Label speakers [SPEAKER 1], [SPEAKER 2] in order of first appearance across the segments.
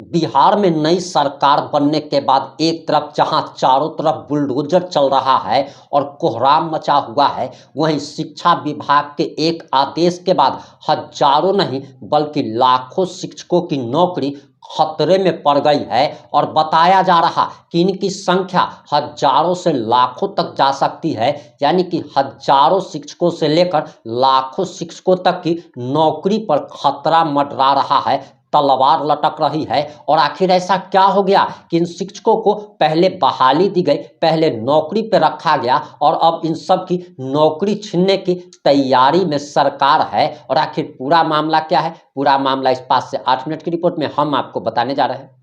[SPEAKER 1] बिहार में नई सरकार बनने के बाद एक तरफ जहां चारों तरफ बुलडोजर चल रहा है और कोहराम मचा हुआ है, वहीं शिक्षा विभाग के एक आदेश के बाद हजारों नहीं बल्कि लाखों शिक्षकों की नौकरी खतरे में पड़ गई है और बताया जा रहा कि इनकी संख्या हजारों से लाखों तक जा सकती है। यानी कि हजारों शिक्षकों से लेकर लाखों शिक्षकों तक की नौकरी पर खतरा मंडरा रहा है, तलवार लटक रही है। और आखिर ऐसा क्या हो गया कि इन शिक्षकों को पहले बहाली दी गई, पहले नौकरी पर रखा गया और अब इन सब की नौकरी छीनने की तैयारी में सरकार है। और आखिर पूरा मामला क्या है, पूरा मामला इस 5 से 8 मिनट की रिपोर्ट में हम आपको बताने जा रहे हैं।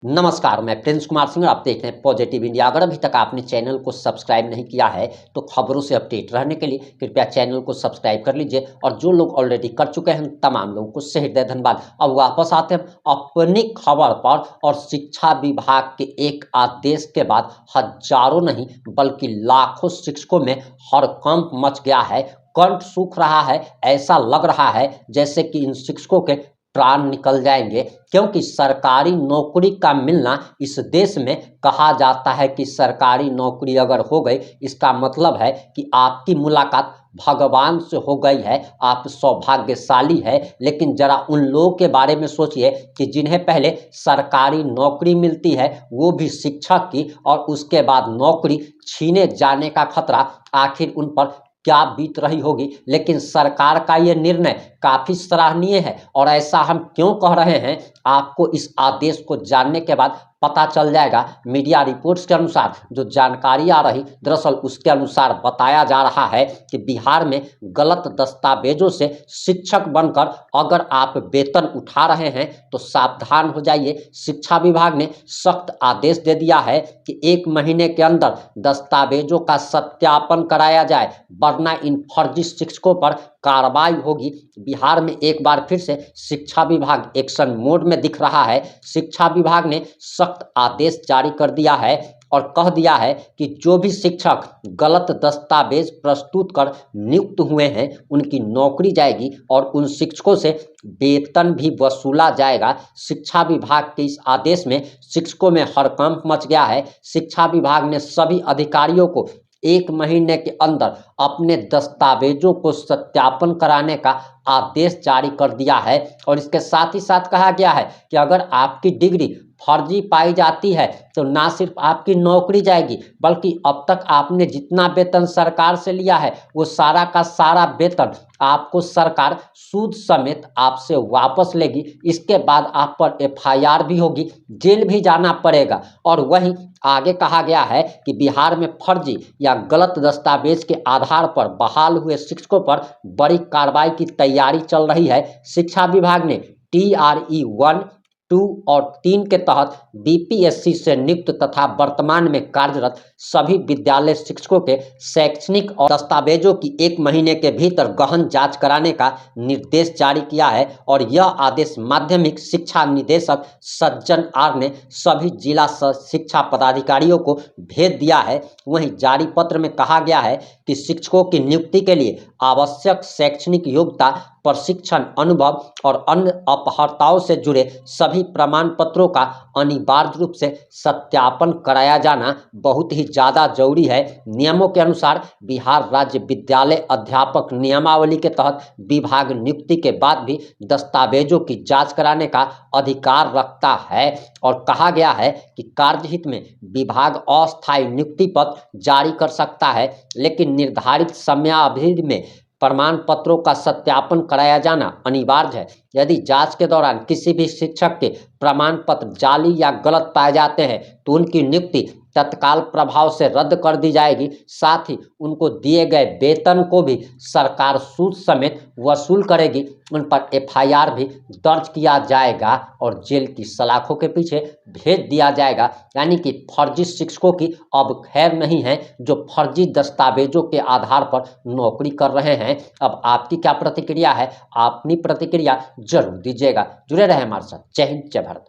[SPEAKER 1] नमस्कार, मैं प्रिंस कुमार सिंह और आप देख रहे हैं पॉजिटिव इंडिया। अगर अभी तक आपने चैनल को सब्सक्राइब नहीं किया है तो खबरों से अपडेट रहने के लिए कृपया चैनल को सब्सक्राइब कर लीजिए। और जो लोग ऑलरेडी कर चुके हैं तमाम लोगों को सहृदय धन्यवाद। अब वापस आते हैं अपनी खबर पर। और शिक्षा विभाग के एक आदेश के बाद हजारों नहीं बल्कि लाखों शिक्षकों में हड़कंप मच गया है, कंठ सूख रहा है। ऐसा लग रहा है जैसे कि इन शिक्षकों के प्राण निकल जाएंगे, क्योंकि सरकारी नौकरी का मिलना इस देश में कहा जाता है कि सरकारी नौकरी अगर हो गई इसका मतलब है कि आपकी मुलाकात भगवान से हो गई है, आप सौभाग्यशाली है। लेकिन जरा उन लोगों के बारे में सोचिए कि जिन्हें पहले सरकारी नौकरी मिलती है, वो भी शिक्षक की, और उसके बाद नौकरी छीने जाने का खतरा आखिर उन पर क्या बीत रही होगी। लेकिन सरकार का ये निर्णय काफी सराहनीय है। और ऐसा हम क्यों कह रहे हैं, आपको इस आदेश को जानने के बाद पता चल जाएगा। मीडिया रिपोर्ट्स के अनुसार जो जानकारी आ रही, दरअसल उसके अनुसार बताया जा रहा है कि बिहार में गलत दस्तावेजों से शिक्षक बनकर अगर आप वेतन उठा रहे हैं तो सावधान हो जाइए। शिक्षा विभाग ने सख्त आदेश दे दिया है कि 1 महीने के अंदर दस्तावेजों का सत्यापन कराया जाए, वरना इन फर्जी शिक्षकों पर कार्रवाई होगी। बिहार में एक बार फिर से शिक्षा विभाग एक्शन मोड में दिख रहा है। शिक्षा विभाग ने सख्त आदेश जारी कर दिया है और कह दिया है कि जो भी शिक्षक गलत दस्तावेज प्रस्तुत कर नियुक्त हुए हैं उनकी नौकरी जाएगी और उन शिक्षकों से वेतन भी वसूला जाएगा। शिक्षा विभाग के इस आदेश में शिक्षकों में हड़कंप मच गया है। शिक्षा विभाग ने सभी अधिकारियों को 1 महीने के अंदर अपने दस्तावेजों को सत्यापन कराने का आदेश जारी कर दिया है। और इसके साथ ही साथ कहा गया है कि अगर आपकी डिग्री फर्जी पाई जाती है तो ना सिर्फ आपकी नौकरी जाएगी, बल्कि अब तक आपने जितना वेतन सरकार से लिया है वो सारा का सारा वेतन आपको सरकार सूद समेत आपसे वापस लेगी। इसके बाद आप पर FIR भी होगी, जेल भी जाना पड़ेगा। और वहीं आगे कहा गया है कि बिहार में फर्जी या गलत दस्तावेज के आधार पर बहाल हुए शिक्षकों पर बड़ी कार्रवाई की तैयारी चल रही है। शिक्षा विभाग ने TRE 1, 2 और 3 के तहत BPSC से नियुक्त तथा वर्तमान में कार्यरत सभी विद्यालय शिक्षकों के शैक्षणिक और दस्तावेजों की 1 महीने के भीतर गहन जांच कराने का निर्देश जारी किया है। और यह आदेश माध्यमिक शिक्षा निदेशक सज्जन आर ने सभी जिला शिक्षा पदाधिकारियों को भेज दिया है। वहीं जारी पत्र में कहा गया है कि शिक्षकों की नियुक्ति के लिए आवश्यक शैक्षणिक योग्यता, प्रशिक्षण, अनुभव और अन्य अपहर्ताओं से जुड़े सभी प्रमाण पत्रों का अनिवार्य रूप से सत्यापन कराया जाना बहुत ही ज़्यादा जरूरी है। नियमों के अनुसार बिहार राज्य विद्यालय अध्यापक नियमावली के तहत विभाग नियुक्ति के बाद भी दस्तावेजों की जांच कराने का अधिकार रखता है। और कहा गया है कि कार्यहित में विभाग अस्थायी नियुक्ति पत्र जारी कर सकता है, लेकिन निर्धारित समयावधि में प्रमाण पत्रों का सत्यापन कराया जाना अनिवार्य है। यदि जांच के दौरान किसी भी शिक्षक के प्रमाण पत्र जाली या गलत पाए जाते हैं तो उनकी नियुक्ति तत्काल प्रभाव से रद्द कर दी जाएगी। साथ ही उनको दिए गए वेतन को भी सरकार सूद समेत वसूल करेगी। उन पर FIR भी दर्ज किया जाएगा और जेल की सलाखों के पीछे भेज दिया जाएगा। यानी कि फर्जी शिक्षकों की अब खैर नहीं है, जो फर्जी दस्तावेजों के आधार पर नौकरी कर रहे हैं। अब आपकी क्या प्रतिक्रिया है, अपनी प्रतिक्रिया जरूर दीजिएगा। जुड़े रहे हमारे साथ। जय हिंद, जय भारत।